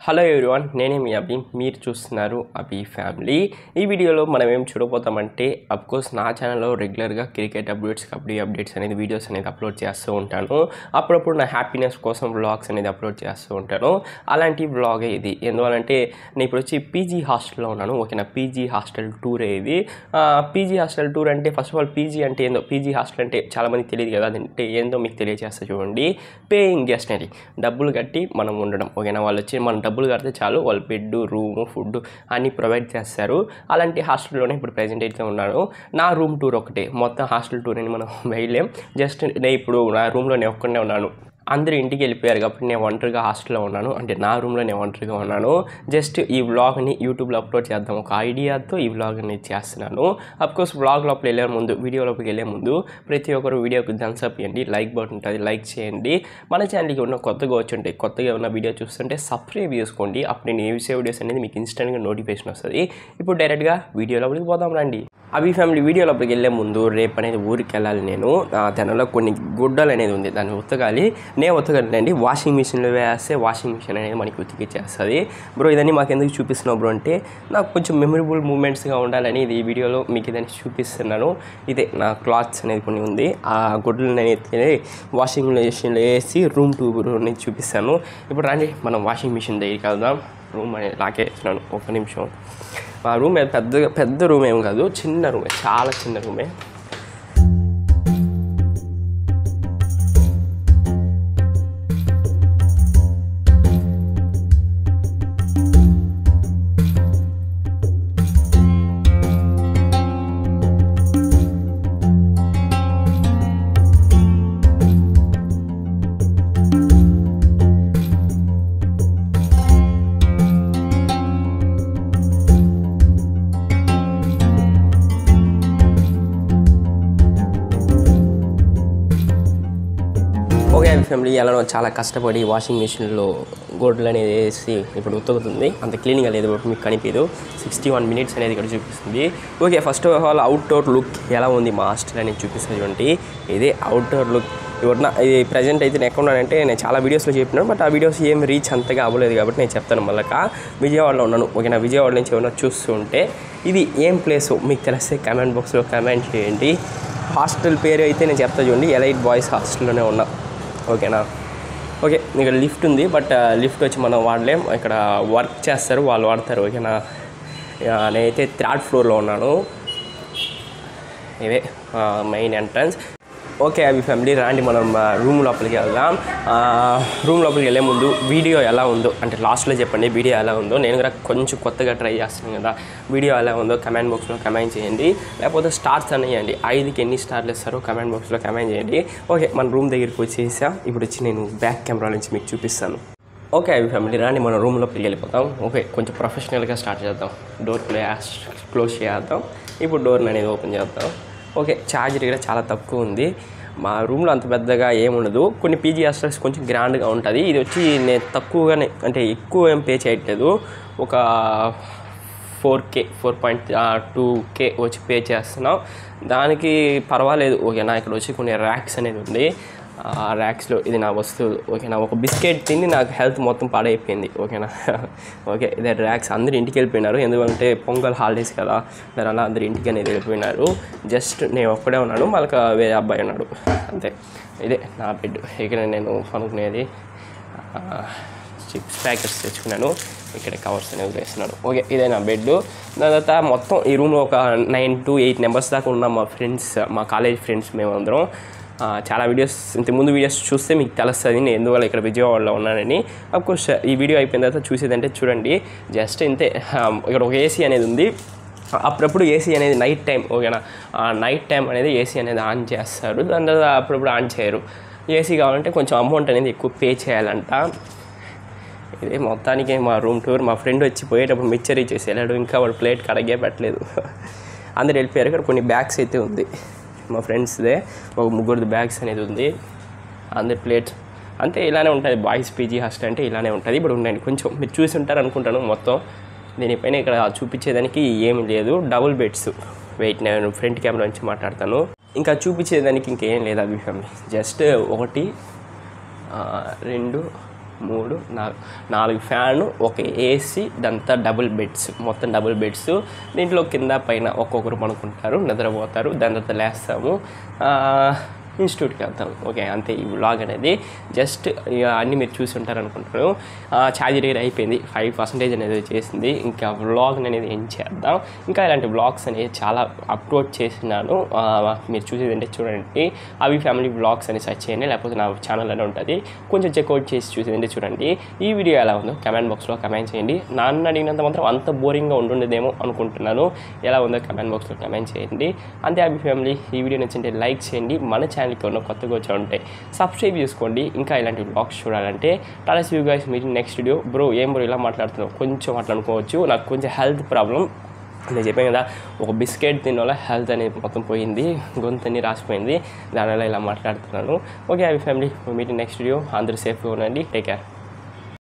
Hello everyone, నేనే మీ అభి. మీరు చూస్తున్నారు అభి ఫ్యామిలీ. ఈ వీడియోలో మనం ఏం చూడబోతామంటే, అఫ్కోర్స్ నా ఛానల్లో రెగ్యులర్గా క్రికెట్ అప్డేట్స్, కబడ్డీ అప్డేట్స్ అనేది వీడియోస్ అనేది అప్లోడ్ చేస్తూ ఉంటాను. అప్పుడప్పుడు నా హ్యాపీనెస్ కోసం వ్లాగ్స్ అనేది అప్లోడ్ చేస్తూ ఉంటాను. అలాంటి వ్లాగే ఇది. ఎందువల్లంటే నేను ఇప్పుడు వచ్చి పీజీ హాస్టల్లో ఉన్నాను. ఓకేనా, పీజీ హాస్టల్ టూరే ఇది. పీజీ హాస్టల్ టూర్ అంటే ఫస్ట్ ఆఫ్ ఆల్ పీజీ అంటే ఏందో, పీజీ హాస్టల్ అంటే చాలామంది తెలియదు కదా, అదంటే ఏందో మీకు తెలియజేస్తా చూడండి. పేయింగ్ గెస్ట్ అనేది డబ్బులు కట్టి మనం ఉండడం. ఓకేనా, వాళ్ళు వచ్చి మనం డబ్బులు కడితే చాలు, వాళ్ళు బెడ్, రూము, ఫుడ్ అన్నీ ప్రొవైడ్ చేస్తారు. అలాంటి హాస్టల్లోనే ఇప్పుడు ప్రజెంట్ అయితే ఉన్నాను. నా రూమ్ టూర్ ఒకటే, మొత్తం హాస్టల్ టూర్ అని మనం వేయలేం. జస్ట్ నేను ఇప్పుడు నా రూమ్లో నేను ఒక్కడే ఉన్నాను. అందరూ ఇంటికి వెళ్ళిపోయారు కాబట్టి నేను ఒంటరిగా హాస్టల్లో ఉన్నాను. అంటే నా రూమ్లో నేను ఒంటరిగా ఉన్నాను. జస్ట్ ఈ వ్లాగ్ని యూట్యూబ్లో అప్లోడ్ చేద్దాం ఒక ఐడియాతో ఈ వ్లాగ్ అనేది చేస్తున్నాను. అఫ్కోర్స్ వ్లాగ్ లోపల వెళ్ళే ముందు, వీడియో లోపలికి వెళ్ళే ముందు ప్రతి ఒక్కరు వీడియోకి థమ్స్ అప్ ఇవ్వండి, లైక్ బటన్ ఉంటుంది, లైక్ చేయండి. మన ఛానల్కి ఉన్న కొత్తగా వచ్చుంటాయి, కొత్తగా ఉన్న వీడియో చూస్తుంటే సబ్స్క్రైబ్ చేసుకోండి. అప్పుడు నేను వేసే వీడియోస్ అనేది మీకు ఇన్స్టెంట్గా నోటిఫికేషన్ వస్తుంది. ఇప్పుడు డైరెక్ట్గా వీడియో లోపలికి పోదాం రండి. అభి ఫ్యామిలీ, వీడియో లోపలికి వెళ్ళే ముందు రేపు అనేది ఊరికి వెళ్ళాలి నేను. తనలో కొన్ని గుడ్డలు అనేది ఉంది, దాన్ని ఉతకాలి. నేను ఉతకలేండి, వాషింగ్ మిషన్లో వేస్తే వాషింగ్ మిషన్ అనేది మనకి ఉతికిచ్చేస్తుంది. బ్రో ఇదన్నీ మాకు ఎందుకు చూపిస్తున్నావు బ్రో అంటే, నాకు కొంచెం మెమరబుల్ మూమెంట్స్గా ఉండాలని ఇది ఈ వీడియోలో మీకు ఇదని చూపిస్తున్నాను. ఇదే నా క్లాత్స్ అనేది కొన్ని ఉంది, ఆ గుడ్డలు నేను ఎత్తుకెళ్ళి వాషింగ్ మిషన్లో వేసి రూమ్ టూర్ అనేది చూపిస్తాను. ఇప్పుడు రండి మనం వాషింగ్ మిషన్ దగ్గరికి వెళ్దాం. రూమ్ అనేది లాకేస్తున్నాను, ఒక్క నిమిషం. మా రూమ్ పెద్ద రూమ్ ఏం కాదు, చిన్న రూమే, చాలా చిన్న రూమే. ఓకే ఫ్యామిలీ, ఎలా చాలా కష్టపడి వాషింగ్ మిషన్లో గోడ్లు అనేది వేసి ఇప్పుడు ఉతుకుతుంది. అంత క్లీనింగ్ అనేది మీకు కనిపించదు. 61 minutes అనేది ఇక్కడ చూపిస్తుంది. Okay, first of all outdoor look ఎలా ఉంది మా హాస్టల్ అనేది చూపిస్తుంది చూడండి. ఇదే అవుట్డోర్ లుక్. ఇవన్న ఇది ప్రజెంట్ అయితే నేను ఎక్కడ ఉన్నానంటే, నేను చాలా వీడియోస్లో చెప్పినాను, బట్ ఆ వీడియోస్ ఏం రీచ్ అంతగా అవ్వలేదు కాబట్టి నేను చెప్తాను. మళ్ళీ విజయవాడలో ఉన్నాను. ఓకేనా, విజయవాడ నుంచి ఏమైనా చూస్తుంటే ఇది ఏం ప్లేస్ మీకు తెలిస్తే కామెంట్ బాక్స్లో కామెంట్ చేయండి. హాస్టల్ పేరు అయితే నేను చెప్తా చూడండి, ఎలైట్ బాయ్స్ హాస్టల్లోనే ఉన్నా. ఓకేనా, ఓకే. ఇక్కడ లిఫ్ట్ ఉంది, బట్ లిఫ్ట్ వచ్చి మనం వాడలేం, ఇక్కడ వర్క్ చేస్తారు, వాళ్ళు వాడతారు. ఓకేనా, నేనైతే 3rd floorలో ఉన్నాను. ఇదే మెయిన్ ఎంట్రన్స్. ఓకే అవి ఫ్యామిలీ, రాండి మనం రూమ్ లోపలికి వెళ్దాం. రూమ్ లోపలికి వెళ్ళే ముందు వీడియో ఎలా ఉందో అంటే లాస్ట్లో చెప్పండి, వీడియో ఎలా ఉందో. నేను కూడా కొంచెం కొత్తగా ట్రై చేస్తున్నాను కదా, వీడియో ఎలా ఉందో కమెంట్ బాక్స్లో కమెంట్ చేయండి. లేకపోతే స్టార్స్ అనేయండి, 5కి ఎన్ని స్టార్లు ఇస్తారో కమెంట్ బాక్స్లో కమెంట్ చేయండి. ఓకే, మన రూమ్ దగ్గరికి వచ్చేసాం. ఇప్పుడు వచ్చి నేను బ్యాక్ కెమెరా నుంచి మీకు చూపిస్తాను. ఓకే అవి ఫ్యామిలీ, రాండి మనం రూమ్ లోపలికి వెళ్ళిపోతాం. ఓకే, కొంచెం ప్రొఫెషనల్గా స్టార్ట్ చేద్దాం. డోర్ క్లోజ్ చేద్దాం. ఇప్పుడు డోర్ని అనేది ఓపెన్ చేద్దాం. ఓకే, ఛార్జర్ కూడా చాలా తక్కువ ఉంది. మా రూమ్లో అంత పెద్దగా ఏముండదు. కొన్ని పీజీ హాస్టల్స్ కొంచెం గ్రాండ్గా ఉంటుంది. ఇది వచ్చి నేను తక్కువగానే, అంటే ఎక్కువ ఏం పే చేయట్లేదు, ఒక 4.2K వచ్చి పే చేస్తున్నాం. దానికి పర్వాలేదు. ఓకేనా, ఇక్కడ వచ్చి కొన్ని ర్యాక్స్ అనేది ఉంది. ఆ ర్యాక్స్లో ఇది నా వస్తువులు. ఓకేనా, ఒక బిస్కెట్ తిని నాకు హెల్త్ మొత్తం పాడైపోయింది. ఓకేనా, ఓకే. ఇదే ర్యాక్స్. అందరూ ఇంటికి వెళ్ళిపోయినారు, ఎందుకంటే పొంగల్ హాలిడేస్ కదా, దానివల్ల అందరూ ఇంటికి అనేది వెళ్ళిపోయినారు. జస్ట్ నేను ఒక్కడే ఉన్నాను, మళ్ళీ వేరే అబ్బాయి ఉన్నాడు, అంతే. ఇదే నా బెడ్. ఇక్కడ నేను పనుకునేది. చిప్స్ ప్యాకెట్స్ తెచ్చుకున్నాను, ఇక్కడ కవర్స్ అనేవి వేస్తున్నాను. ఓకే, ఇదే నా బెడ్. దాని తర్వాత మొత్తం ఈ రూమ్లో ఒక 9 to 8 members దాకా ఉన్నాం. మా ఫ్రెండ్స్, మా కాలేజ్ ఫ్రెండ్స్ మేమందరం. చాలా వీడియోస్, ఇంతకుముందు వీడియోస్ చూస్తే మీకు తెలుస్తుంది నేను ఎందువల్ల ఇక్కడ విజయవాడలో ఉన్నానని. అఫ్కోర్స్ ఈ వీడియో అయిపోయిన తర్వాత చూసేదంటే చూడండి. జస్ట్ ఇంతే. ఇక్కడ ఒక ఏసీ అనేది ఉంది. అప్పుడప్పుడు ఏసీ అనేది నైట్ టైం. ఓకేనా, నైట్ టైం అనేది ఏసీ అనేది ఆన్ చేస్తారు, దాని తర్వాత అప్పుడప్పుడు ఆన్ చేయరు. ఏసీ కావాలంటే కొంచెం అమౌంట్ అనేది ఎక్కువ పే చేయాలంట. ఇదే మొత్తానికి మా రూమ్ టూర్. మా ఫ్రెండ్ వచ్చి పోయేటప్పుడు మిక్చర్ ఇచ్చేసి వెళ్ళాడు, ఇంకా వాడు ప్లేట్ కడగే పెట్టలేదు. అందరు వెళ్ళిపోయారు. ఇక్కడ కొన్ని బ్యాగ్స్ అయితే ఉంది మా ఫ్రెండ్స్దే, ఒక 3 బ్యాగ్స్ అనేది ఉంది. అందరి ప్లేట్స్ అంతే, ఇలానే ఉంటుంది. బాయ్స్ పీజీ హాస్టల్ అంటే ఇలానే ఉంటుంది. ఇప్పుడు ఉండండి, కొంచెం మీరు చూసి ఉంటారు అనుకుంటాను. మొత్తం దీనిపైన ఇక్కడ చూపించేదానికి ఏమి లేదు, డబుల్ బెడ్స్. వెయిట్, నేను ఫ్రంట్ కెమెరా నుంచి మాట్లాడతాను. ఇంకా చూపించేదానికి ఇంకేం లేదు అభి ఫ్యామిలీ. జస్ట్ 1 2 3 4 ఫ్యాను, ఒక ఏసీ, ఇదంతా డబుల్ బెడ్స్, మొత్తం డబుల్ బెడ్స్. దీంట్లో కింద పైన ఒక్కొక్కరు పడుకుంటారు, నిద్రపోతారు. దాని తర్వాత లేస్తాము, ఇన్స్టిట్యూట్కి వెళ్తాం. ఓకే, అంతే ఈ వ్లాగ్ అనేది. జస్ట్ అన్నీ మీరు చూసి ఉంటారు అనుకుంటున్నాను. ఛార్జర్ దగ్గర అయిపోయింది, 5% అనేది చేసింది. ఇంకా వ్లాగ్ అనేది ఏం చేద్దాం. ఇంకా ఇలాంటి వ్లాగ్స్ అనేవి చాలా అప్లోడ్ చేసినాను, మీరు చూసేది అంటే చూడండి. అవి ఫ్యామిలీ వ్లాగ్స్ అని సెర్చ్ చేయండి, లేకపోతే నా ఛానల్ అనే ఉంటుంది. కొంచెం చెక్అవుట్ చేసి చూసేదంటే చూడండి. ఈ వీడియో ఎలా ఉందో కమెంట్ బాక్స్లో కమెంట్ చేయండి. నన్ను అడిగినంత మాత్రం అంత బోరింగ్గా ఉండుండేదేమో అనుకుంటున్నాను. ఎలా ఉందో కమెంట్ బాక్స్లో కమెంట్ చేయండి. అంతే అవి ఫ్యామిలీ. ఈ వీడియో నచ్చింటే లైక్ చేయండి. మన ఛానల్కి ఉన్న కొత్తగా వచ్చి ఉంటే సబ్స్క్రైబ్ చేసుకోండి. ఇంకా ఇలాంటి వ్లాగ్స్ చూడాలంటే టాటా see you guys, meet next video. Bro ఏం బ్రో ఇలా మాట్లాడుతున్నావు, కొంచెం మాట్లాడుకోవచ్చు. నాకు కొంచెం హెల్త్ ప్రాబ్లం, నేను చెప్పాను కదా, ఒక బిస్కెట్ తినవల్ల హెల్త్ అనేది మొత్తం పోయింది, గొంతు అన్ని రాసిపోయింది. దానివల్ల ఇలా మాట్లాడుతున్నాను. ఓకే అవి ఫ్యామిలీ, మీట్ నెక్స్ట్ వీడియో. అందరూ సేఫ్గా ఉండండి. Take care.